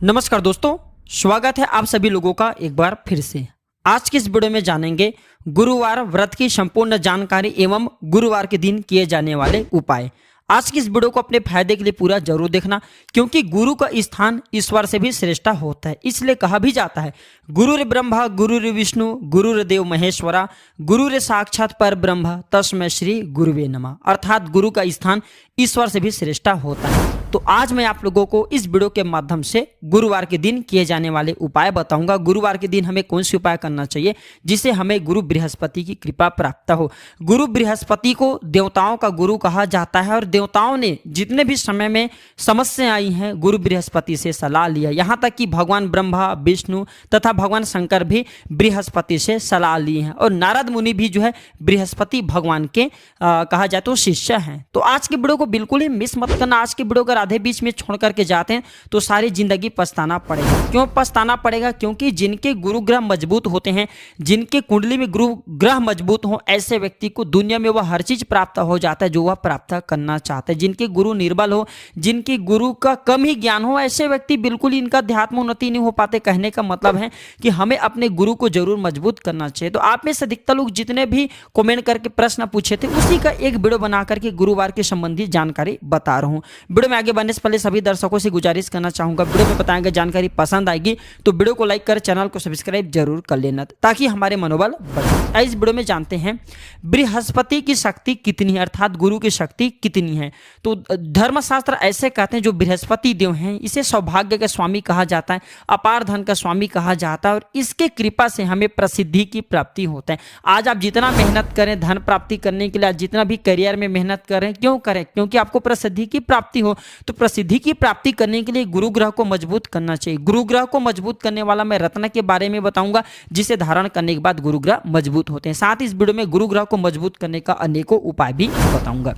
नमस्कार दोस्तों, स्वागत है आप सभी लोगों का एक बार फिर से। आज की इस वीडियो में जानेंगे गुरुवार व्रत की संपूर्ण जानकारी एवं गुरुवार के दिन किए जाने वाले उपाय। आज की इस वीडियो को अपने फायदे के लिए पूरा जरूर देखना, क्योंकि गुरु का स्थान ईश्वर से भी श्रेष्ठ होता है। इसलिए कहा भी जाता है गुरुर ब्रह्मा गुरुर विष्णु गुरुर देव महेश्वरा गुरुर साक्षात पर ब्रह्म तस्मै श्री गुरुवे नमः। अर्थात गुरु का स्थान ईश्वर से भी श्रेष्ठ होता है। तो आज मैं आप लोगों को इस वीडियो के माध्यम से गुरुवार के दिन किए जाने वाले उपाय बताऊंगा। गुरुवार के दिन हमें कौन से उपाय करना चाहिए जिससे हमें गुरु बृहस्पति की कृपा प्राप्त हो। गुरु बृहस्पति को देवताओं का गुरु कहा जाता है और देवताओं ने जितने भी समय में समस्या आई हैं गुरु बृहस्पति से सलाह लिया। यहाँ तक कि भगवान ब्रह्मा विष्णु तथा भगवान शंकर भी बृहस्पति से सलाह लिए हैं और नारद मुनि भी जो है बृहस्पति भगवान के कहा जाए तो शिष्य हैं। तो आज के वीडियो को बिल्कुल ही मिस मत करना। आज के वीडियो अगर आधे बीच में छोड़ करके जाते हैं तो सारी जिंदगी पछताना पड़ेगा। क्यों पछताना पड़ेगा? क्योंकि जिनके गुरु ग्रह मजबूत होते हैं, जिनके कुंडली में गुरु ग्रह मजबूत हो, ऐसे व्यक्ति को दुनिया में वह हर चीज प्राप्त हो जाता है जो वह प्राप्त करना चाहते हैं। जिनके गुरु निर्बल हो, जिनके गुरु का कम ही ज्ञान हो, ऐसे व्यक्ति बिल्कुल इनका अध्यात्म उन्नति नहीं हो पाते। कहने का मतलब है कि हमें अपने गुरु को जरूर मजबूत करना चाहिए। तो आप में से अधिकतर लोग जितने भी कमेंट करके प्रश्न पूछे थे उसी का एक वीडियो बना करके गुरुवार के संबंधी जानकारी बता रहा हूं। वीडियो में आगे बढ़ने से पहले सभी दर्शकों से गुजारिश करना चाहूंगा, वीडियो में बताया गया जानकारी पसंद आएगी तो वीडियो को लाइक कर चैनल को सब्सक्राइब जरूर कर लेना ताकि हमारे मनोबल बढ़े। इस वीडियो में जानते हैं बृहस्पति की शक्ति कितनी है, अर्थात गुरु की शक्ति कितनी है। तो धर्मशास्त्र ऐसे कहते हैं जो बृहस्पति देव हैं इसे सौभाग्य का स्वामी कहा जाता है, अपार धन का स्वामी कहा जाता है और इसके कृपा से हमें प्रसिद्धि की प्राप्ति होता है। आज आप जितना मेहनत करें धन प्राप्ति करने के लिए, आज जितना भी करियर में मेहनत करें, क्यों करें? क्योंकि आपको प्रसिद्धि की प्राप्ति हो। तो प्रसिद्धि की प्राप्ति करने के लिए गुरु ग्रह को मजबूत करना चाहिए। गुरु ग्रह को मजबूत करने वाला मैं रत्न के बारे में बताऊंगा जिसे धारण करने के बाद गुरु ग्रह मजबूत होते हैं। साथ ही इस वीडियो में गुरु ग्रह को मजबूत करने का अनेकों उपाय भी बताऊंगा।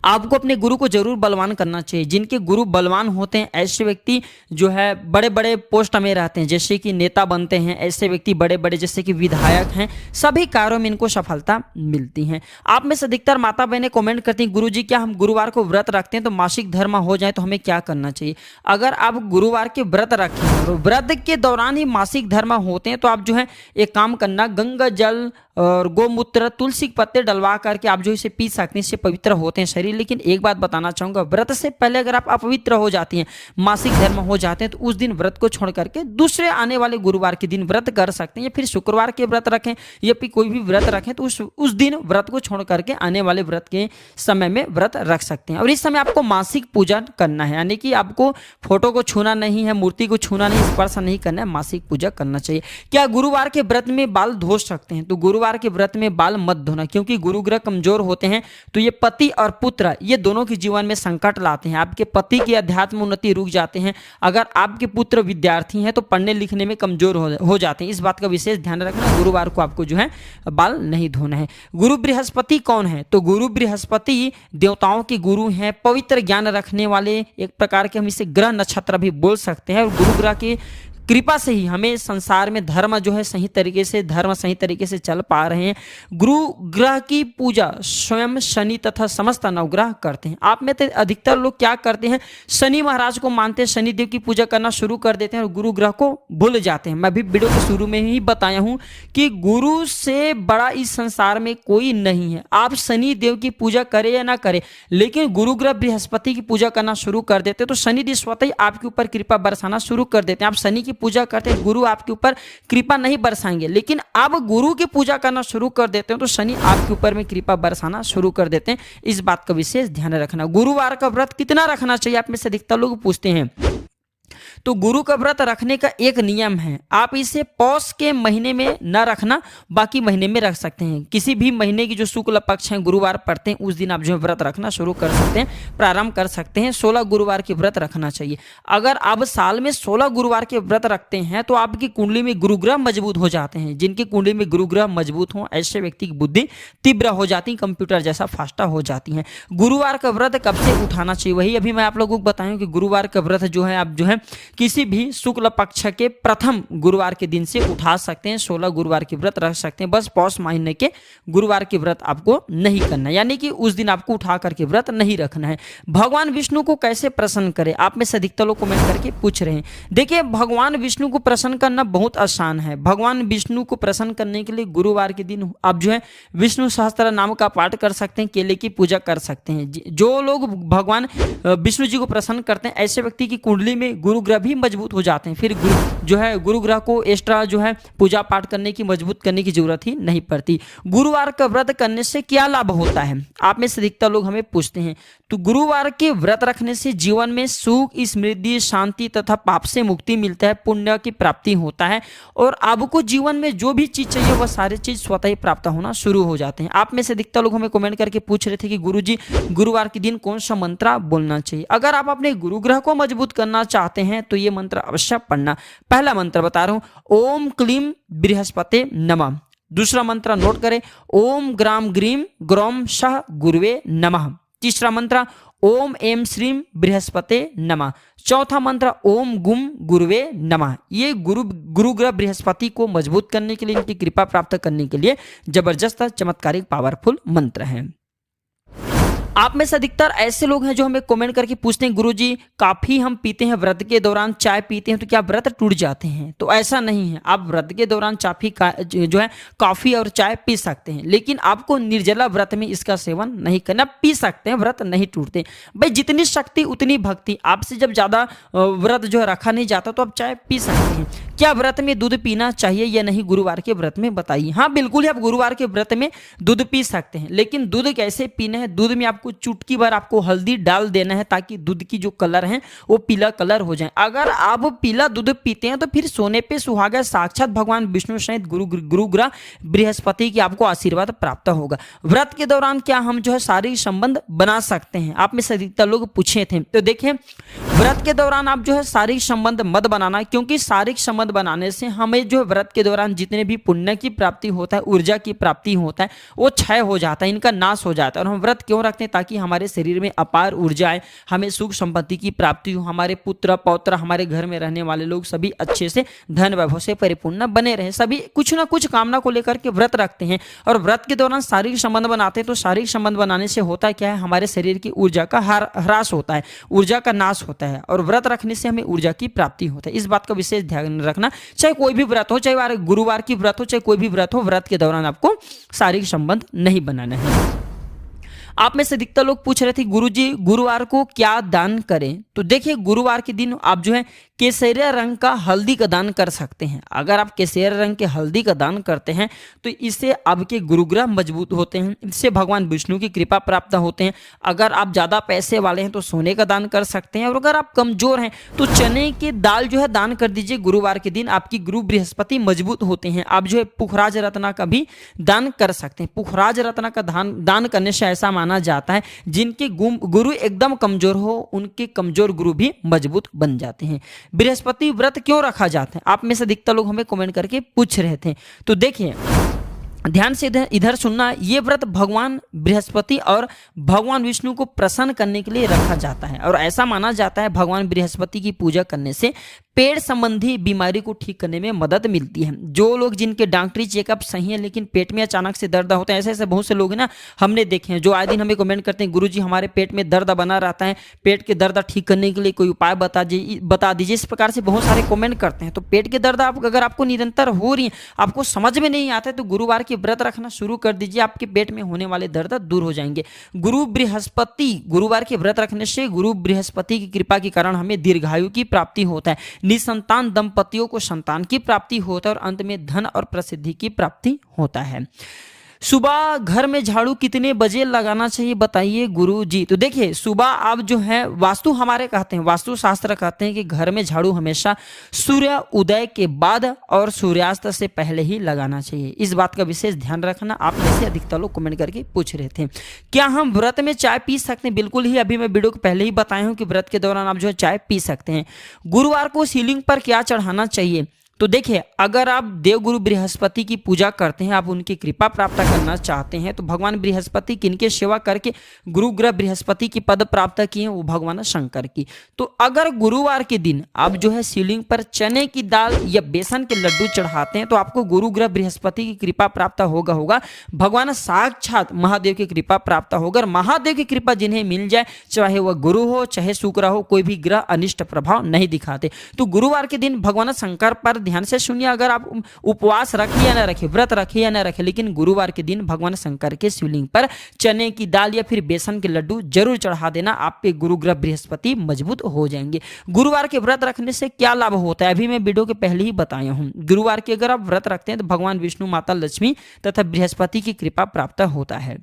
आपको अपने गुरु को जरूर बलवान करना चाहिए। जिनके गुरु बलवान होते हैं ऐसे व्यक्ति जो है बड़े बड़े पोस्ट में रहते हैं, जैसे कि नेता बनते हैं। ऐसे व्यक्ति बड़े बड़े जैसे कि विधायक हैं, सभी कार्यों में इनको सफलता मिलती है। आप में से अधिकतर माता बहनें कमेंट करती हैं गुरुजी क्या हम गुरुवार को व्रत रखते हैं तो मासिक धर्म हो जाए तो हमें क्या करना चाहिए? अगर आप गुरुवार के व्रत रखें और व्रत के दौरान ही मासिक धर्म होते हैं तो आप जो है एक काम करना, गंगा जल और गोमूत्र तुलसी के पत्ते डलवा करके आप जो इसे पी सकते हैं, इससे पवित्र होते हैं शरीर। लेकिन एक बात बताना चाहूंगा, व्रत से पहले अगर आप अपवित्र हो जाती हैं, मासिक धर्म हो जाते हैं तो उस दिन व्रत को छोड़ करके दूसरे आने वाले गुरुवार के दिन व्रत कर सकते हैं, या फिर शुक्रवार के व्रत रखें या फिर कोई भी व्रत रखें तो उस दिन व्रत को छोड़ करके आने वाले व्रत के समय में व्रत रख सकते हैं। और इस समय आपको मासिक पूजा करना है, यानी कि आपको फोटो को छूना नहीं है, मूर्ति को छूना नहीं, स्पर्श नहीं करना है, मासिक पूजा करना चाहिए। क्या गुरुवार के व्रत में बाल धो सकते हैं? तो गुरुवार के व्रत में बाल मत धोना, क्योंकि गुरु ग्रह कमजोर होते हैं तो ये पति और पुत्र ये दोनों के जीवन में संकट लाते हैं। आपके पति की अध्यात्म उन्नति रुक जाते हैं। अगर आपके पुत्र विद्यार्थी हैं तो पढ़ने लिखने में कमजोर हो जाते हैं। इस बात का विशेष ध्यान रखना। गुरुवार को आपको जो है बाल नहीं धोना है। गुरु बृहस्पति कौन है? तो गुरु बृहस्पति देवताओं के गुरु हैं, पवित्र ज्ञान रखने वाले, एक प्रकार के हम इसे ग्रह नक्षत्र भी बोल सकते हैं। और गुरु ग्रह के कृपा से ही हमें संसार में धर्म जो है सही तरीके से चल पा रहे हैं। गुरु ग्रह की पूजा स्वयं शनि तथा समस्त नवग्रह करते हैं। आप में तो अधिकतर लोग क्या करते हैं, शनि महाराज को मानते हैं, शनि देव की पूजा करना शुरू कर देते हैं और गुरु ग्रह को भूल जाते हैं। मैं भी वीडियो के शुरू में ही बताया हूं कि गुरु से बड़ा इस संसार में कोई नहीं है। आप शनि देव की पूजा करें या ना करें, लेकिन गुरु ग्रह बृहस्पति की पूजा करना शुरू कर देते हैं तो शनि देव स्वतः ही आपके ऊपर कृपा बरसाना शुरू कर देते हैं। आप शनि पूजा करते हैं, गुरु आपके ऊपर कृपा नहीं बरसाएंगे, लेकिन अब गुरु की पूजा करना शुरू कर देते हैं तो शनि आपके ऊपर में कृपा बरसाना शुरू कर देते हैं। इस बात का विशेष ध्यान रखना। गुरुवार का व्रत कितना रखना चाहिए आप में से अधिकतर लोग पूछते हैं। तो गुरु का व्रत रखने का एक नियम है, आप इसे पौष के महीने में न रखना, बाकी महीने में रख सकते हैं। किसी भी महीने की जो शुक्ल पक्ष है गुरुवार पड़ते हैं उस दिन आप जो व्रत रखना शुरू कर सकते हैं, प्रारंभ कर सकते हैं। 16 गुरुवार के व्रत रखना चाहिए। अगर आप साल में 16 गुरुवार के व्रत रखते हैं तो आपकी कुंडली में गुरुग्रह मजबूत हो जाते हैं। जिनकी कुंडली में गुरुग्रह मजबूत हो ऐसे व्यक्ति की बुद्धि तीव्र हो जाती है, कंप्यूटर जैसा फास्टा हो जाती है। गुरुवार का व्रत कब से उठाना चाहिए वही अभी मैं आप लोगों को बताऊं कि गुरुवार का व्रत जो है आप जो है किसी भी शुक्ल पक्ष के प्रथम गुरुवार के दिन से उठा सकते हैं। 16 गुरुवार की व्रत रख सकते हैं, बस पौष महीने के गुरुवार की व्रत आपको नहीं करना, यानी कि उस दिन आपको उठा करके व्रत नहीं रखना है। भगवान विष्णु को कैसे प्रसन्न करें, आप में से अधिकतर लोग कमेंट करके पूछ रहे हैं। देखिए, भगवान विष्णु को प्रसन्न करना बहुत आसान है। भगवान विष्णु को प्रसन्न करने के लिए गुरुवार के दिन आप जो है विष्णु सहस्त्र नाम का पाठ कर सकते हैं, केले की पूजा कर सकते हैं। जो लोग भगवान विष्णु जी को प्रसन्न करते हैं, ऐसे व्यक्ति की कुंडली में गुरु ग्रह भी मजबूत हो जाते हैं। फिर गुरु ग्रह को एक्स्ट्रा जो है पूजा पाठ करने की, मजबूत करने की जरूरत ही नहीं पड़ती। गुरुवार का व्रत करने से क्या लाभ होता है, आप में से अधिकतर लोग हमें पूछते हैं। तो गुरुवार के व्रत रखने से जीवन में सुख, समृद्धि, शांति तथा पाप से मुक्ति मिलता है, पुण्य की प्राप्ति होता है और आपको जीवन में जो भी चीज चाहिए वह सारी चीज स्वतः ही प्राप्त होना शुरू हो जाते हैं। आप में से अधिकतर लोग हमें कमेंट करके पूछ रहे थे कि गुरुजी गुरुवार के दिन कौन सा मंत्र बोलना चाहिए। अगर आप अपने गुरु ग्रह को मजबूत करना चाहते हैं तो ये मंत्र अवश्य पढ़ना। पहला मंत्र बता रहा हूं, ओम क्लीम बृहस्पते नमः। दूसरा मंत्र नोट करें, ओम ग्राम ग्रीम ग्रोम सह गुरुवे नमः। तीसरा मंत्र, ओम एम श्रीम बृहस्पते नमः। चौथा मंत्र, ओम गुम गुरुवे नमः। ये गुरु ग्रह बृहस्पति को मजबूत करने के लिए, इनकी कृपा प्राप्त करने के लिए जबरदस्त चमत्कारिक पावरफुल मंत्र हैं। आप में से अधिकतर ऐसे लोग हैं जो हमें कमेंट करके पूछते हैं, गुरुजी काफी हम पीते हैं व्रत के दौरान, चाय पीते हैं तो क्या व्रत टूट जाते हैं? तो ऐसा नहीं है। आप व्रत के दौरान जो है कॉफी और चाय पी सकते हैं, लेकिन आपको निर्जला व्रत में इसका सेवन नहीं करना। पी सकते हैं, व्रत नहीं टूटते। भाई जितनी शक्ति उतनी भक्ति। आपसे जब ज्यादा व्रत जो है रखा नहीं जाता तो आप चाय पी सकते हैं। क्या व्रत में दूध पीना चाहिए या नहीं गुरुवार के व्रत में, बताइए। हाँ बिल्कुल ही, आप गुरुवार के व्रत में दूध पी सकते हैं, लेकिन दूध कैसे पीना है? दूध में आपको चुटकी भर आपको हल्दी डाल देना है ताकि दूध की जो कलर है वो पीला कलर हो जाए। अगर आप पीला दूध पीते हैं तो फिर सोने पे सुहागा, साक्षात भगवान विष्णु सहित गुरु ग्रह बृहस्पति की आपको आशीर्वाद प्राप्त होगा। व्रत के दौरान क्या हम जो है शारीरिक संबंध बना सकते हैं? आप में से अधिकतर लोग पूछे थे। तो देखिए, व्रत के दौरान आप जो है शारीरिक संबंध मत बनाना, क्योंकि शारीरिक संबंध बनाने से हमें जो व्रत के दौरान जितने भी पुण्य की प्राप्ति होता है, ऊर्जा की प्राप्ति होता है, वो क्षय हो जाता है, इनका नाश हो जाता है। और हम व्रत क्यों रखते हैं? ताकि हमारे शरीर में अपार ऊर्जा आए, हमें सुख संपत्ति की प्राप्ति हो, हमारे पुत्र पौत्र, हमारे घर में रहने वाले लोग सभी अच्छे से धन वैभव से परिपूर्ण बने रहे। सभी कुछ ना कुछ कामना को लेकर के व्रत रखते हैं और व्रत के दौरान शारीरिक संबंध बनाते हैं। तो शारीरिक संबंध बनाने से होता क्या है? हमारे शरीर की ऊर्जा का ह्रास होता है, ऊर्जा का नाश होता है, और व्रत रखने से हमें ऊर्जा की प्राप्ति होता है। इस बात का विशेष ध्यान रखना। चाहे कोई भी व्रत हो, चाहे गुरुवार की व्रत हो, चाहे कोई भी व्रत हो, व्रत के दौरान आपको शारीरिक संबंध नहीं बनाना है। आप में से अधिकतर लोग पूछ रहे थे, गुरुजी गुरुवार को क्या दान करें? तो देखिए, गुरुवार के दिन आप जो है केसरिया रंग का हल्दी का दान कर सकते हैं। अगर आप केसरिया रंग के हल्दी का दान करते हैं तो इससे आपके गुरुग्रह मजबूत होते हैं, इससे भगवान विष्णु की कृपा प्राप्त होते हैं। अगर आप ज़्यादा पैसे वाले हैं तो सोने का दान कर सकते हैं, और अगर आप कमजोर हैं तो चने की दाल जो है दान कर दीजिए। गुरुवार के दिन आपकी गुरु बृहस्पति मजबूत होते हैं। आप जो है पुखराज रत्ना का भी दान कर सकते हैं। पुखराज रत्ना का दान करने से ऐसा माना जाता है जिनके गुरु एकदम कमजोर हो, उनके कमजोर गुरु भी मजबूत बन जाते हैं। बृहस्पति व्रत क्यों रखा जाता है? आप में से अधिकतर लोग हमें कमेंट करके पूछ रहे थे। तो देखिए, ध्यान से इधर सुनना। ये व्रत भगवान बृहस्पति और भगवान विष्णु को प्रसन्न करने के लिए रखा जाता है, और ऐसा माना जाता है भगवान बृहस्पति की पूजा करने से पेट संबंधी बीमारी को ठीक करने में मदद मिलती है। जो लोग जिनके डॉक्टरी चेकअप सही है लेकिन पेट में अचानक से दर्द होता है, ऐसे बहुत से लोग हैं ना, हमने देखे हैं, जो आए दिन हमें कमेंट करते हैं, गुरुजी हमारे पेट में दर्द बना रहता है, पेट के दर्द ठीक करने के लिए कोई उपाय बता दीजिए। इस प्रकार से बहुत सारे कमेंट करते हैं। तो पेट के दर्द अगर आपको निरंतर हो रही है, आपको समझ में नहीं आता है, तो गुरुवार की व्रत रखना शुरू कर दीजिए। आपके पेट में होने वाले दर्द दूर हो जाएंगे। गुरुवार के व्रत रखने से गुरु बृहस्पति की कृपा के कारण हमें दीर्घायु की प्राप्ति होता है, निसंतान दंपतियों को संतान की प्राप्ति होता है, और अंत में धन और प्रसिद्धि की प्राप्ति होता है। सुबह घर में झाड़ू कितने बजे लगाना चाहिए, बताइए गुरुजी। तो देखिए, सुबह आप जो है वास्तु हमारे कहते हैं, वास्तु शास्त्र कहते हैं कि घर में झाड़ू हमेशा सूर्य उदय के बाद और सूर्यास्त से पहले ही लगाना चाहिए। इस बात का विशेष ध्यान रखना। आप में से अधिकतर लोग कमेंट करके पूछ रहे थे, क्या हम व्रत में चाय पी सकते हैं? बिल्कुल ही, अभी मैं वीडियो को पहले ही बताया हूँ कि व्रत के दौरान आप जो है चाय पी सकते हैं। गुरुवार को शिवलिंग पर क्या चढ़ाना चाहिए? तो देखिए, अगर आप देवगुरु बृहस्पति की पूजा करते हैं, आप उनकी कृपा प्राप्त करना चाहते हैं, तो भगवान बृहस्पति किनके सेवा करके गुरु ग्रह बृहस्पति की पद प्राप्त किए, वो भगवान शंकर की। तो अगर गुरुवार के दिन आप जो है शिवलिंग पर चने की दाल या बेसन के लड्डू चढ़ाते हैं, तो आपको गुरु ग्रह बृहस्पति की कृपा प्राप्त होगा भगवान साक्षात महादेव की कृपा प्राप्त होगा। और महादेव की कृपा जिन्हें मिल जाए, चाहे वह गुरु हो चाहे शुक्र हो, कोई भी ग्रह अनिष्ट प्रभाव नहीं दिखाते। तो गुरुवार के दिन भगवान शंकर पर ध्यान से सुनिए, अगर आप उपवास रखिए या ना रखिए, व्रत रखिए या ना रखिए, लेकिन गुरुवार के दिन भगवान शंकर के शिवलिंग पर चने की दाल या फिर बेसन के लड्डू जरूर चढ़ा देना। आप पे गुरु ग्रह बृहस्पति मजबूत हो जाएंगे। गुरुवार के व्रत रखने से क्या लाभ होता है, अभी मैं वीडियो के पहले ही बताया हूं। गुरुवार के अगर आप व्रत रखते हैं तो भगवान विष्णु, माता लक्ष्मी तथा बृहस्पति की कृपा प्राप्त होता है।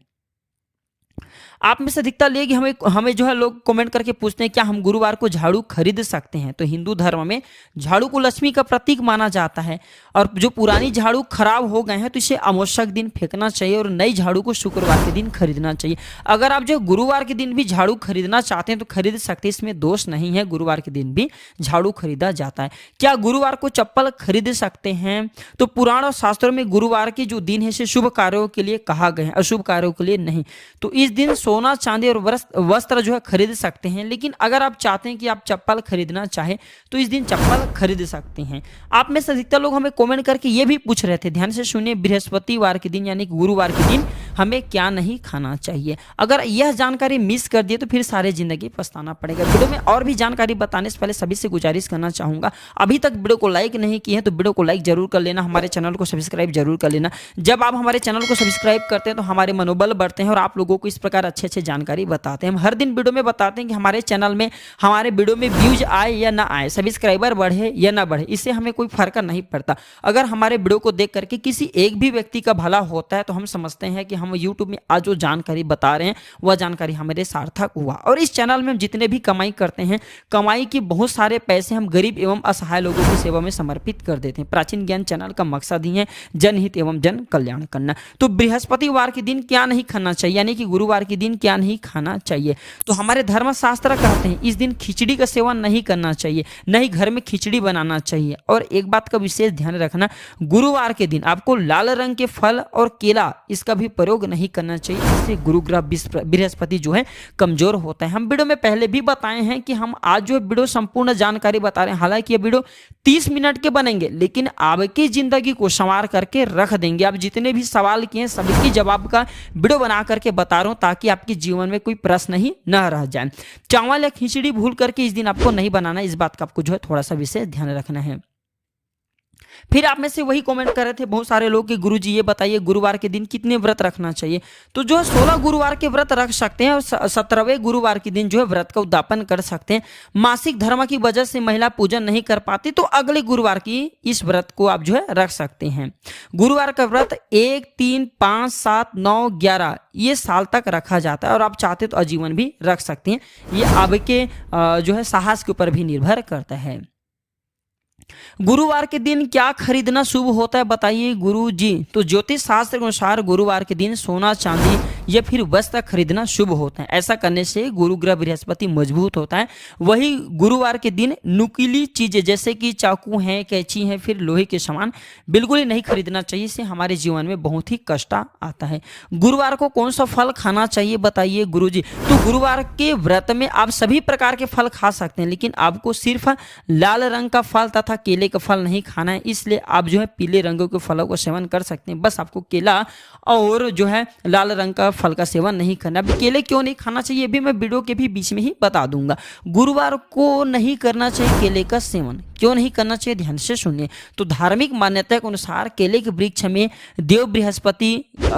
आप में से अधिकता लेगी हमें जो है लोग कमेंट करके पूछते हैं क्या हम गुरुवार को झाड़ू खरीद सकते हैं। तो हिंदू धर्म में झाड़ू को लक्ष्मी का प्रतीक माना जाता है, और जो पुरानी झाड़ू खराब हो गए हैं तो इसे आवश्यक दिन फेंकना चाहिए और नई झाड़ू को शुक्रवार के दिन खरीदना चाहिए। अगर आप जो गुरुवार के दिन भी झाड़ू खरीदना चाहते हैं तो खरीद सकते हैं, इसमें दोष नहीं है। गुरुवार के दिन भी झाड़ू खरीदा जाता है। क्या गुरुवार को चप्पल खरीद सकते हैं? तो पुराण और शास्त्रों में गुरुवार के जो दिन है इसे शुभ कार्यों के लिए कहा गया है, अशुभ कार्यों के लिए नहीं। तो इस दिन सोना, चांदी और वस्त्र जो है खरीद सकते हैं, लेकिन अगर आप चाहते हैं कि आप चप्पल खरीदना चाहे तो इस दिन चप्पल खरीद सकते हैं। आप में से अधिकतर लोग हमें कमेंट करके ये भी पूछ रहे थे, ध्यान से सुनिए, बृहस्पतिवार के दिन यानी गुरुवार के दिन हमें क्या नहीं खाना चाहिए। अगर यह जानकारी मिस कर दिए तो फिर सारे जिंदगी पछताना पड़ेगा। वीडियो में और भी जानकारी बताने से पहले सभी से गुजारिश करना चाहूंगा, अभी तक वीडियो को लाइक नहीं किए हैं तो वीडियो को लाइक जरूर कर लेना, हमारे चैनल को सब्सक्राइब जरूर कर लेना। जब आप हमारे चैनल को सब्सक्राइब करते हैं तो हमारे मनोबल बढ़ते हैं और आप लोगों को इस प्रकार अच्छे अच्छे जानकारी बताते हैं। हम हर दिन वीडियो में बताते हैं कि हमारे चैनल में, हमारे वीडियो में व्यूज आए या ना आए, सब्सक्राइबर बढ़े या ना बढ़े, इससे हमें कोई फर्क नहीं पड़ता। अगर हमारे वीडियो को देख करके किसी एक भी व्यक्ति का भला होता है तो हम समझते हैं कि हम यूट्यूब में आज जो जानकारी बता रहे हैं वह जानकारी हमारे सार्थक हुआ। और इस चैनल में हम जितने भी कमाई करते हैं, कमाई की बहुत सारे पैसे हम गरीब एवं असहाय लोगों की सेवा में समर्पित कर देते हैं। प्राचीन ज्ञान चैनल का मकसद ही है जनहित एवं जन कल्याण करना। तो बृहस्पतिवार के दिन क्या नहीं खाना चाहिए, यानी कि गुरुवार के दिन क्या नहीं खाना चाहिए? तो हमारे धर्मशास्त्र कहते हैं इस दिन खिचड़ी का सेवन नहीं करना चाहिए, नहीं घर में खिचड़ी बनाना चाहिए। और एक बात का विशेष ध्यान रखना, गुरुवार के दिन आपको लाल रंग के फल और केला इसका भी प्रयोग नहीं करना चाहिए, इससे गुरु ग्रह बृहस्पति जो है कमजोर होता है। हम वीडियो में पहले भी बताए हैं कि हम आज जो वीडियो संपूर्ण जानकारी बता रहे हैं, हालांकि ये वीडियो 30 मिनट के बनेंगे लेकिन आपकी जिंदगी को संवार करके रख देंगे। आप जितने भी सवाल किए सभी की जवाब का वीडियो बना करके बता रहा हूं ताकि आपके जीवन में कोई प्रश्न ही न रह जाए। चावल या खिचड़ी भूल करके इस दिन आपको नहीं बनाना, इस बात का आपको जो है थोड़ा सा विशेष ध्यान रखना है। फिर आप में से वही कमेंट कर रहे थे बहुत सारे लोग कि गुरुजी ये बताइए गुरुवार के दिन कितने व्रत रखना चाहिए। तो जो 16 गुरुवार के व्रत रख सकते हैं और 17वें गुरुवार के दिन जो है व्रत का उद्यापन कर सकते हैं। मासिक धर्म की वजह से महिला पूजन नहीं कर पाती तो अगले गुरुवार की इस व्रत को आप जो है रख सकते हैं। गुरुवार का व्रत 1, 3, 5, 7, 9, 11 ये साल तक रखा जाता है और आप चाहते तो आजीवन भी रख सकते हैं। ये आपके जो है साहस के ऊपर भी निर्भर करता है। गुरुवार के दिन क्या खरीदना शुभ होता है बताइए गुरु जी। तो ज्योतिष शास्त्र के अनुसार गुरुवार के दिन सोना, चांदी या फिर वस्त्र खरीदना शुभ होता है। ऐसा करने से गुरु ग्रह बृहस्पति मजबूत होता है। वही गुरुवार के दिन नुकीली चीजें जैसे कि चाकू हैं, कैंची हैं, फिर लोहे के सामान बिल्कुल ही नहीं खरीदना चाहिए, इससे हमारे जीवन में बहुत ही कष्ट आता है। गुरुवार को कौन सा फल खाना चाहिए बताइए गुरु जी। तो गुरुवार के व्रत में आप सभी प्रकार के फल खा सकते हैं, लेकिन आपको सिर्फ लाल रंग का फल तथा केले का फल नहीं खाना है, इसलिए आप जो है पीले रंगों के फलों का सेवन कर सकते हैं। बस आपको केला और जो है लाल रंग का फल का सेवन नहीं करना। अब केले क्यों नहीं खाना चाहिए भी मैं वीडियो के भी बीच में ही बता दूंगा। गुरुवार को नहीं करना चाहिए केले का सेवन, क्यों नहीं करना चाहिए ध्यान से सुनिए। तो धार्मिक मान्यता के अनुसार केले के वृक्ष में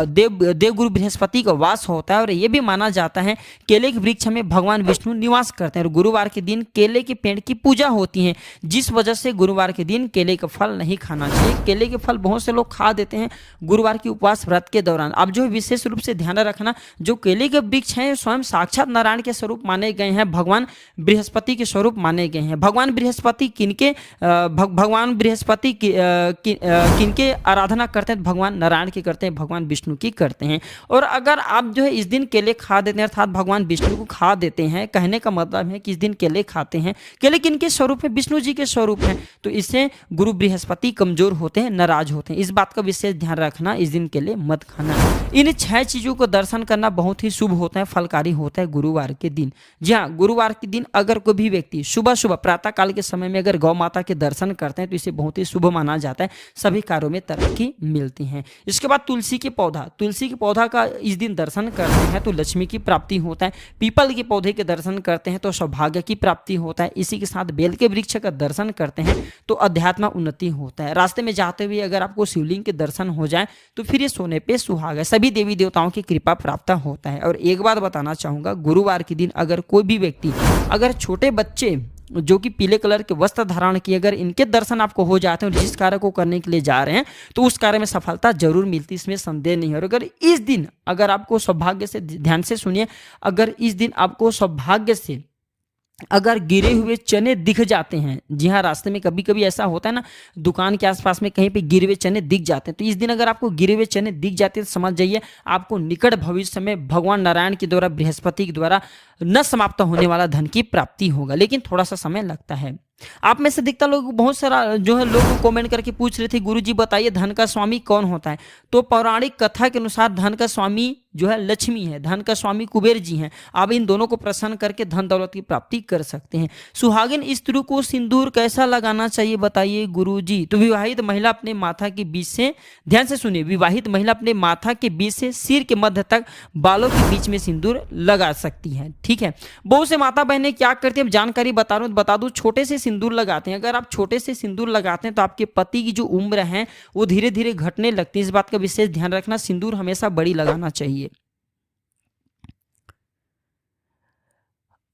देवगुरु बृहस्पति का वास होता है और यह भी माना जाता है केले के वृक्ष में भगवान विष्णु निवास करते हैं और गुरुवार के दिन केले के पेड़ की पूजा होती है, जिस वजह से गुरुवार के दिन केले का फल नहीं खाना चाहिए। केले के फल बहुत से लोग खा देते हैं गुरुवार की उपवास व्रत के दौरान। अब जो विशेष रूप से ध्यान रखना, जो केले के वृक्ष हैं स्वयं साक्षात नारायण के स्वरूप माने गए हैं, भगवान बृहस्पति के स्वरूप माने गए हैं। भगवान बृहस्पति किनके भगवान बृहस्पति किनके आराधना करते हैं? भगवान नारायण की करते हैं, भगवान विष्णु की करते हैं। और अगर आप जो है इस दिन केले खा देते हैं, अर्थात भगवान विष्णु को खा देते हैं, कहने का मतलब है कि इस दिन केले खाते हैं। केले किनके स्वरूप है? विष्णु जी के स्वरूप हैं। तो इससे गुरु बृहस्पति कमजोर होते हैं, नाराज होते हैं। इस बात का विशेष ध्यान रखना, इस दिन केले मत खाना। इन 6 चीजों को दर्शन करना बहुत ही शुभ होता है, फलकारी होता है गुरुवार के दिन। जी हाँ, गुरुवार के दिन अगर कोई भी व्यक्ति सुबह सुबह प्रातः काल के समय में अगर गौ माता के दर्शन करते हैं तो इसे बहुत ही शुभ माना जाता है, सभी कार्यों में तरक्की मिलती है। इसके बाद तुलसी के पौधा का इस दिन दर्शन करते हैं तो लक्ष्मी की प्राप्ति होता है। पीपल के पौधे के दर्शन करते हैं तो सौभाग्य की प्राप्ति होता है। इसी के साथ बेल के वृक्ष का दर्शन करते हैं तो अध्यात्म उन्नति होता है। रास्ते में जाते हुए अगर आपको शिवलिंग के दर्शन हो जाए तो फिर ये सोने पे सुहागा, सभी देवी देवताओं की कृपा प्राप्त होता है। और एक बात बताना चाहूंगा, गुरुवार के दिन अगर कोई भी व्यक्ति, अगर छोटे बच्चे जो कि पीले कलर के वस्त्र धारण किए, अगर इनके दर्शन आपको हो जाते हैं और जिस कार्य को करने के लिए जा रहे हैं तो उस कार्य में सफलता जरूर मिलती, इसमें संदेह नहीं है। और अगर इस दिन अगर आपको सौभाग्य से, ध्यान से सुनिए, अगर इस दिन आपको सौभाग्य से अगर गिरे हुए चने दिख जाते हैं, जी हाँ, रास्ते में कभी कभी ऐसा होता है ना, दुकान के आसपास में कहीं पे गिरे हुए चने दिख जाते हैं, तो इस दिन अगर आपको गिरे हुए चने दिख जाते हैं तो समझ जाइए आपको निकट भविष्य में भगवान नारायण के द्वारा, बृहस्पति के द्वारा न समाप्त होने वाला धन की प्राप्ति होगा, लेकिन थोड़ा सा समय लगता है। आप में से दिखता लोग बहुत सारा जो है लोग कमेंट करके पूछ रहे थे, गुरुजी बताइए धन का स्वामी कौन होता है? तो पौराणिक कथा के अनुसार धन का स्वामी जो है लक्ष्मी है, धन का स्वामी कुबेर जी हैं। आप इन दोनों को प्रसन्न करके धन दौलत की प्राप्ति कर सकते हैं। सुहागिन स्त्री को सिंदूर कैसा लगाना चाहिए बताइए गुरुजी? तो विवाहित महिला अपने माथा के बीच से, ध्यान से सुनिए, विवाहित महिला अपने माथा के बीच से सिर के मध्य तक बालों के बीच में सिंदूर लगा सकती है। ठीक है, बहुत से माता बहनें क्या करती हैं, जानकारी बता दूं, छोटे से सिंदूर लगाते हैं। अगर आप छोटे से सिंदूर लगाते हैं तो आपके पति की जो उम्र है वो धीरे धीरे घटने लगती है। इस बात का विशेष ध्यान रखना, सिंदूर हमेशा बड़ी लगाना चाहिए।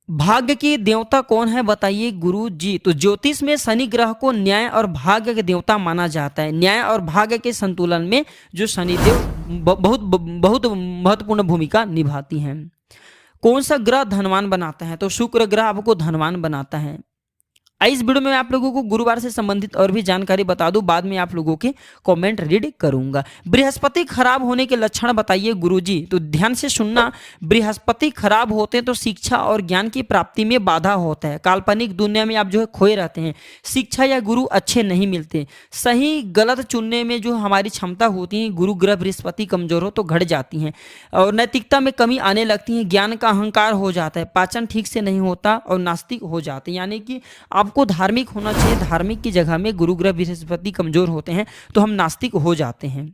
भाग्य के देवता कौन है बताइए गुरु जी? तो ज्योतिष में शनि ग्रह को न्याय और भाग्य के देवता माना जाता है। न्याय और भाग्य के संतुलन में जो शनिदेव बहुत महत्वपूर्ण भूमिका निभाती हैं। कौन सा ग्रह धनवान बनाता है? तो शुक्र ग्रह आपको धनवान बनाता है। इस वीडियो में आप लोगों को गुरुवार से संबंधित और भी जानकारी बता दूं, बाद में आप लोगों के कमेंट रीड करूंगा। बृहस्पति खराब होने के लक्षण बताइए गुरुजी? तो ध्यान से सुनना, बृहस्पति खराब होते हैं तो शिक्षा और ज्ञान की प्राप्ति में बाधा होता है। काल्पनिक दुनिया में आप जो है खोए रहते हैं, शिक्षा या गुरु अच्छे नहीं मिलते, सही गलत चुनने में जो हमारी क्षमता होती है, गुरु ग्रह बृहस्पति कमजोर हो तो घट जाती हैं और नैतिकता में कमी आने लगती है, ज्ञान का अहंकार हो जाता है, पाचन ठीक से नहीं होता और नास्तिक हो जाते हैं। यानी कि आपको धार्मिक होना चाहिए, धार्मिक की जगह में गुरु ग्रह बृहस्पति कमजोर होते हैं तो हम नास्तिक हो जाते हैं।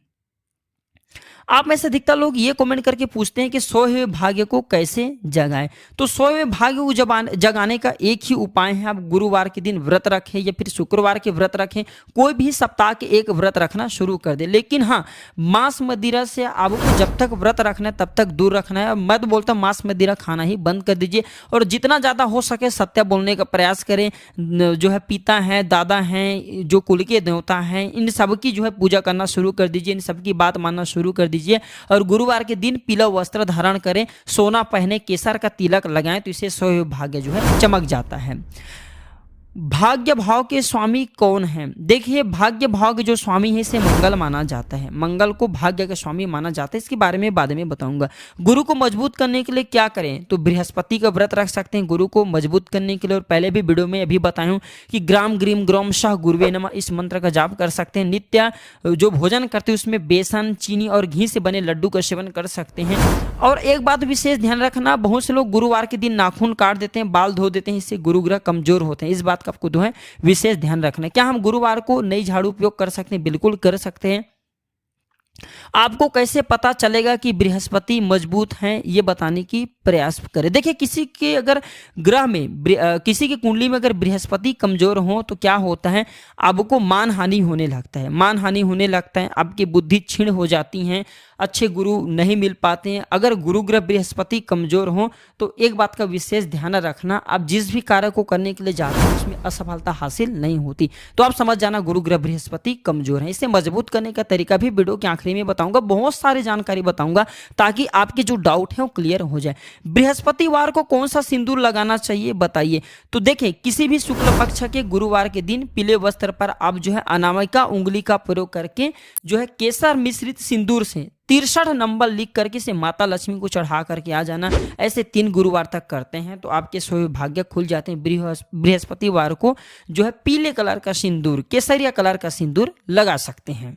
आप में से अधिकतर लोग ये कमेंट करके पूछते हैं कि सोए हुए भाग्य को कैसे जगाएं? तो सोए हुए भाग्य को जगाने का एक ही उपाय है, आप गुरुवार के दिन व्रत रखें या फिर शुक्रवार के व्रत रखें, कोई भी सप्ताह के एक व्रत रखना शुरू कर दे। लेकिन हाँ, मांस मदिरा से आपको जब तक व्रत रखना है तब तक दूर रखना है। मैं तो बोलता हूँ मांस मदिरा खाना ही बंद कर दीजिए और जितना ज़्यादा हो सके सत्य बोलने का प्रयास करें। जो है पिता हैं, दादा हैं, जो कुल के देवता हैं, इन सब की जो है पूजा करना शुरू कर दीजिए, इन सब की बात मानना शुरू कर दीजिए। और गुरुवार के दिन पीला वस्त्र धारण करें, सोना पहने, केसर का तिलक लगाएं तो इससे सोए हुए भाग्य जो है चमक जाता है। भाग्य भाव के स्वामी कौन है? देखिए, भाग्य भाव के जो स्वामी है इसे मंगल माना जाता है। मंगल को भाग्य का स्वामी माना जाता है, इसके बारे में बाद में बताऊंगा। गुरु को मजबूत करने के लिए क्या करें? तो बृहस्पति का व्रत रख सकते हैं गुरु को मजबूत करने के लिए। और पहले भी वीडियो में अभी बताया हूं कि ग्राम ग्रीम ग्रोम शाह गुरुवे नमः इस मंत्र का जाप कर सकते हैं। नित्य जो भोजन करते हैं उसमें बेसन, चीनी और घी से बने लड्डू का सेवन कर सकते हैं। और एक बात विशेष ध्यान रखना, बहुत से लोग गुरुवार के दिन नाखून काट देते हैं, बाल धो देते हैं, इससे गुरु ग्रह कमजोर होते हैं। इस बात का आपको जो है विशेष ध्यान रखना है। क्या हम गुरुवार को नई झाड़ू उपयोग कर सकते हैं? बिल्कुल कर सकते हैं। आपको कैसे पता चलेगा कि बृहस्पति मजबूत हैं, ये बताने की प्रयास करें। देखिए, किसी के अगर ग्रह में किसी की कुंडली में अगर बृहस्पति कमजोर हो तो क्या होता है, आपको मान हानि होने लगता है, मान हानि होने लगता है, आपकी बुद्धि क्षीण हो जाती हैं, अच्छे गुरु नहीं मिल पाते हैं। अगर गुरु ग्रह बृहस्पति कमजोर हो तो एक बात का विशेष ध्यान रखना, आप जिस भी कार्य को करने के लिए जाते हैं उसमें असफलता हासिल नहीं होती। तो आप समझ जाना गुरु ग्रह बृहस्पति कमजोर है। इसे मजबूत करने का तरीका भी वीडियो के आखिरी आखिरी में बताऊंगा, बहुत सारी जानकारी बताऊंगा ताकि आपके जो डाउट है वो क्लियर हो जाए। बृहस्पतिवार को कौन सा सिंदूर लगाना चाहिए बताइए। तो देखिए, किसी भी शुक्ल पक्ष के गुरुवार के दिन पीले वस्त्र पर आप जो है अनामिका उंगली का प्रयोग करके जो है केसर मिश्रित सिंदूर से 63 नंबर लिख करके से माता लक्ष्मी को चढ़ा करके आ जाना। ऐसे 3 गुरुवार तक करते हैं तो आपके सौभाग्य खुल जाते हैं। बृहस्पतिवार को जो है पीले कलर का सिंदूर, केसरिया कलर का सिंदूर लगा सकते हैं।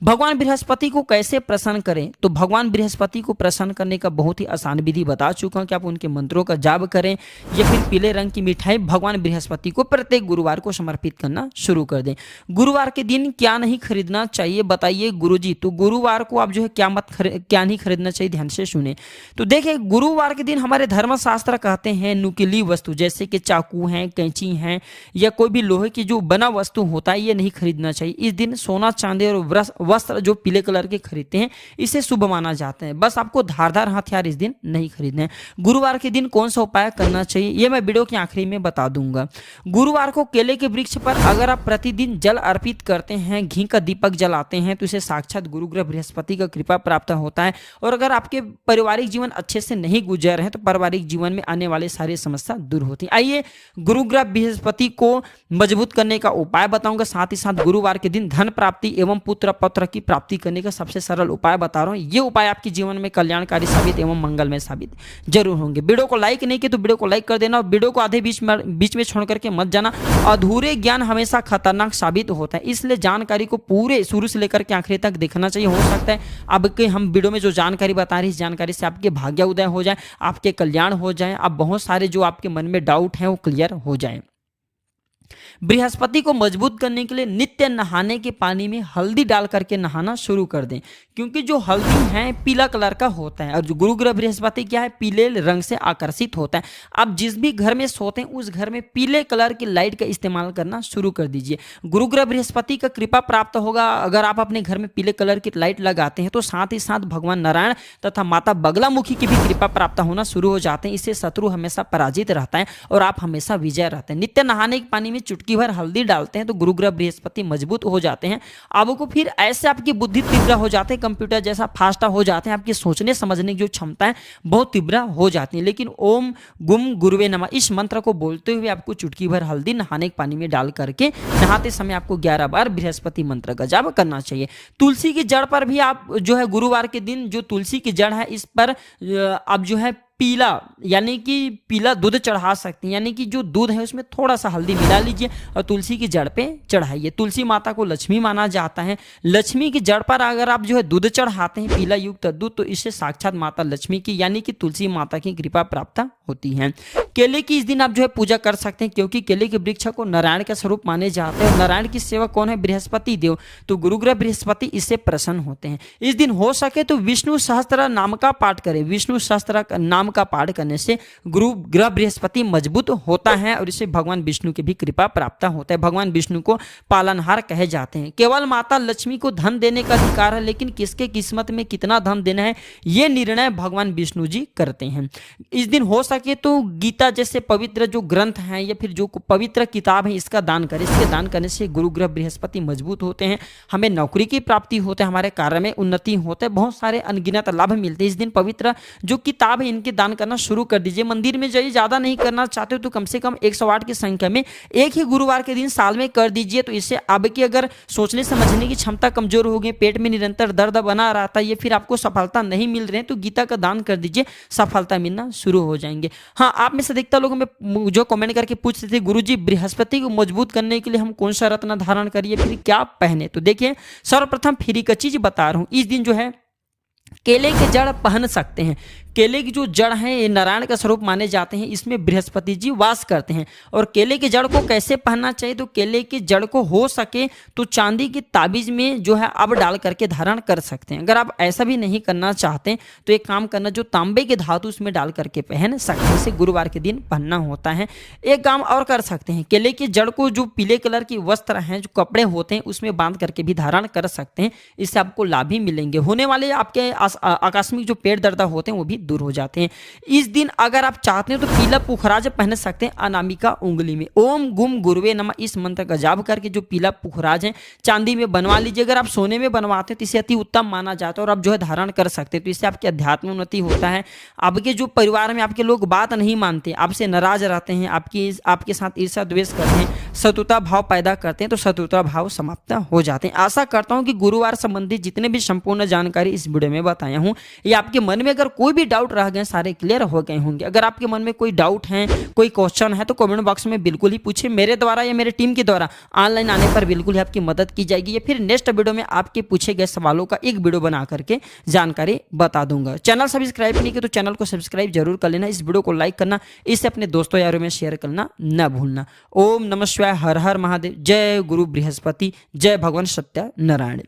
भगवान बृहस्पति को कैसे प्रसन्न करें, तो भगवान बृहस्पति को प्रसन्न करने का बहुत ही आसान विधि बता चुका हूं कि आप उनके मंत्रों का जाप करें या फिर पीले रंग की मिठाई भगवान बृहस्पति को प्रत्येक गुरुवार को समर्पित करना शुरू कर दें। गुरुवार के दिन क्या नहीं खरीदना चाहिए बताइए गुरुजी। तो गुरुवार को आप जो है क्या नहीं खरीदना चाहिए, ध्यान से सुने। तो देखिए, गुरुवार के दिन हमारे धर्मशास्त्र कहते हैं नुकीली वस्तु जैसे कि चाकू हैं, कैंची हैं या कोई भी लोहे की जो बना वस्तु होता है ये नहीं खरीदना चाहिए। इस दिन सोना चांदी और वस्त्र जो पीले कलर के खरीदते हैं इसे शुभ माना जाता है। बस आपको धारदार हथियार इस दिन नहीं खरीदने हैं। गुरुवार के दिन कौन सा उपाय करना चाहिए ये मैं वीडियो के आखिरी में बता दूंगा। गुरुवार को केले के वृक्ष पर अगर आप प्रतिदिन जल अर्पित करते हैं, घी का दीपक जलाते हैं तो इसे साक्षात गुरु ग्रह बृहस्पति का कृपा प्राप्त होता है। और अगर आपके पारिवारिक जीवन अच्छे से नहीं गुजर रहे हैं तो पारिवारिक जीवन में आने वाले सारी समस्या दूर होती है। आइए गुरु ग्रह बृहस्पति को मजबूत करने का उपाय बताऊंगा, साथ ही साथ गुरुवार के दिन धन प्राप्ति एवं पुत्र पत्र की प्राप्ति करने का सबसे सरल उपाय बता रहा हूं। ये उपाय आपके जीवन में कल्याणकारी साबित एवं मंगलमय साबित जरूर होंगे। वीडियो को लाइक नहीं किया तो वीडियो को लाइक कर देना और वीडियो को आधे बीच में छोड़ करके मत जाना। अधूरे ज्ञान हमेशा खतरनाक साबित होता है, इसलिए जानकारी को पूरे शुरू से लेकर के आखिरी तक देखना चाहिए। हो सकता है अब के हम वीडियो में जो जानकारी बता रहे हैं इस जानकारी से आपके भाग्य उदय हो जाए, आपके कल्याण हो जाए, अब बहुत सारे जो आपके मन में डाउट हैं वो क्लियर हो जाए। बृहस्पति को मजबूत करने के लिए नित्य नहाने के पानी में हल्दी डाल करके नहाना शुरू कर दें, क्योंकि जो हल्दी है पीला कलर का होता है और जो गुरु ग्रह बृहस्पति क्या है पीले रंग से आकर्षित होता है। आप जिस भी घर में सोते हैं उस घर में पीले कलर की लाइट का इस्तेमाल करना शुरू कर दीजिए। गुरु ग्रह बृहस्पति का कृपा प्राप्त होगा अगर आप अपने घर में पीले कलर की लाइट लगाते हैं। तो साथ ही साथ भगवान नारायण तथा माता बगलामुखी की भी कृपा प्राप्त होना शुरू हो जाते हैं। इससे शत्रु हमेशा पराजित रहता है और आप हमेशा विजय रहते हैं। नित्य नहाने के पानी में चुटकी भर हल्दी डालते हैं तो गुरु ग्रह बृहस्पति मजबूत हो जाते हैं। आपको फिर ऐसे आपकी बुद्धि तीव्र हो जाते हैं, कंप्यूटर जैसा फास्ट हो जाते हैं, आपकी सोचने समझने की जो क्षमता है बहुत तीव्र हो जाती है। लेकिन ओम गुम गुरुवे नमः इस मंत्र को बोलते हुए आपको चुटकी भर हल्दी नहाने के पानी में डाल करके नहाते समय आपको 11 बार बृहस्पति मंत्र का जाप करना चाहिए। तुलसी की जड़ पर भी आप जो है गुरुवार के दिन जो तुलसी की जड़ है इस पर आप जो है पीला यानी कि पीला दूध चढ़ा सकते हैं, यानी कि जो दूध है उसमें थोड़ा सा हल्दी मिला लीजिए और तुलसी की जड़ पे चढ़ाइए। तुलसी माता को लक्ष्मी माना जाता है। लक्ष्मी की जड़ पर अगर आप जो है दूध चढ़ाते हैं पीला युक्त दूध तो इससे साक्षात माता लक्ष्मी की यानी कि तुलसी माता की कृपा प्राप्त होती है। केले की इस दिन आप जो है पूजा कर सकते हैं, क्योंकि केले के वृक्ष को नारायण का स्वरूप माने जाते हैं। नारायण की सेवा कौन है? बृहस्पति देव। तो गुरु ग्रह बृहस्पति इससे प्रसन्न होते हैं। इस दिन हो सके तो विष्णु सहस्त्र नाम का पाठ करें। विष्णु सहस्त्र नाम का पाठ करने से गुरु ग्रह बृहस्पति मजबूत होता है और इससे भगवान विष्णु की भी कृपा प्राप्त होता है। भगवान विष्णु को पालनहार कहे जाते हैं। केवल माता लक्ष्मी को धन देने का अधिकार है, लेकिन किसके किस्मत में कितना धन देना है ये निर्णय भगवान विष्णु जी करते हैं। इस दिन हो सके तो गीता जैसे पवित्र जो ग्रंथ हैं या फिर जो पवित्र किताब है इसका दान करें। इसके दान करने से गुरु ग्रह बृहस्पति मजबूत होते हैं, हमें नौकरी की प्राप्ति होते हैं, हमारे कार्य में उन्नति होते हैं, बहुत सारे अनगिनत लाभ मिलते हैं। इस दिन पवित्र जो किताब है इनके दान करना शुरू कर दीजिए। मंदिर में जाइए, ज्यादा नहीं करना चाहते हो तो कम से कम 108 की संख्या में एक ही गुरुवार के दिन साल में कर दीजिए। तो इससे आपकी अगर सोचने समझने की क्षमता कमजोर हो गई, पेट में निरंतर दर्द बना रहता है या फिर आपको सफलता नहीं मिल रही है तो गीता का दान कर दीजिए, सफलता मिलना शुरू हो जाएंगे। हाँ, आप में से अधिकतर लोग हमें जो कमेंट करके पूछते थे गुरुजी बृहस्पति को मजबूत करने के लिए हम कौन सा रत्न धारण करिए फिर क्या पहने। तो देखिए, सर्वप्रथम फ्री का चीज बता रहा हूं। इस दिन जो है केले के जड़ पहन सकते हैं। केले की जो जड़ है ये नारायण का स्वरूप माने जाते हैं, इसमें बृहस्पति जी वास करते हैं। और केले के जड़ को कैसे पहनना चाहिए? तो केले के जड़ को हो सके तो चांदी की ताबीज में जो है अब डाल करके धारण कर सकते हैं। अगर आप ऐसा भी नहीं करना चाहते तो एक काम करना, जो तांबे के धातु उसमें डाल करके पहन सकते हैं। इसे गुरुवार के दिन पहनना होता है। एक काम और कर सकते हैं, केले की जड़ को जो पीले कलर की वस्त्र हैं, जो कपड़े होते हैं उसमें बांध करके भी धारण कर सकते हैं। इससे आपको लाभ भी मिलेंगे। होने वाले आपके आकस्मिक जो पेट दर्द होते हैं वो भी दूर हो जाते हैं। इस दिन अगर आप चाहते हैं तो पीला पुखराज पहन सकते हैं अनामिका उंगली में। ओम गुम गुरुवे नमः इस मंत्र का जाप करके जो पीला पुखराज है चांदी में बनवा लीजिए। अगर आप सोने में बनवाते हैं तो इसे अति उत्तम माना जाता है और आप जो है धारण कर सकते हैं, तो इससे आपकी अध्यात्म उन्नति होता है। आपके जो परिवार में आपके लोग बात नहीं मानते, आपसे नाराज रहते हैं, आपके साथ ईर्ष्या द्वेष करते हैं, शत्रुता भाव पैदा करते हैं, तो शत्रुता भाव समाप्त हो जाते हैं। आशा करता हूं कि गुरुवार संबंधी जितने भी संपूर्ण जानकारी इस वीडियो में बताया हूं, ये आपके मन में अगर कोई भी डाउट रह गए सारे क्लियर हो गए होंगे। अगर आपके मन में कोई डाउट है, कोई क्वेश्चन है तो कमेंट बॉक्स में बिल्कुल ही पूछिए। मेरे द्वारा या मेरे टीम के द्वारा ऑनलाइन आने पर बिल्कुल ही आपकी मदद की जाएगी, या फिर नेक्स्ट वीडियो में आपके पूछे गए सवालों का एक वीडियो बना करके जानकारी बता दूंगा। चैनल सब्सक्राइब नहीं किया तो चैनल को सब्सक्राइब जरूर कर लेना, इस वीडियो को लाइक करना, इससे अपने दोस्तों यारों में शेयर करना न भूलना। ओम नमः शिवाय, हर हर महादेव, जय गुरु बृहस्पति, जय भगवान सत्य नारायण।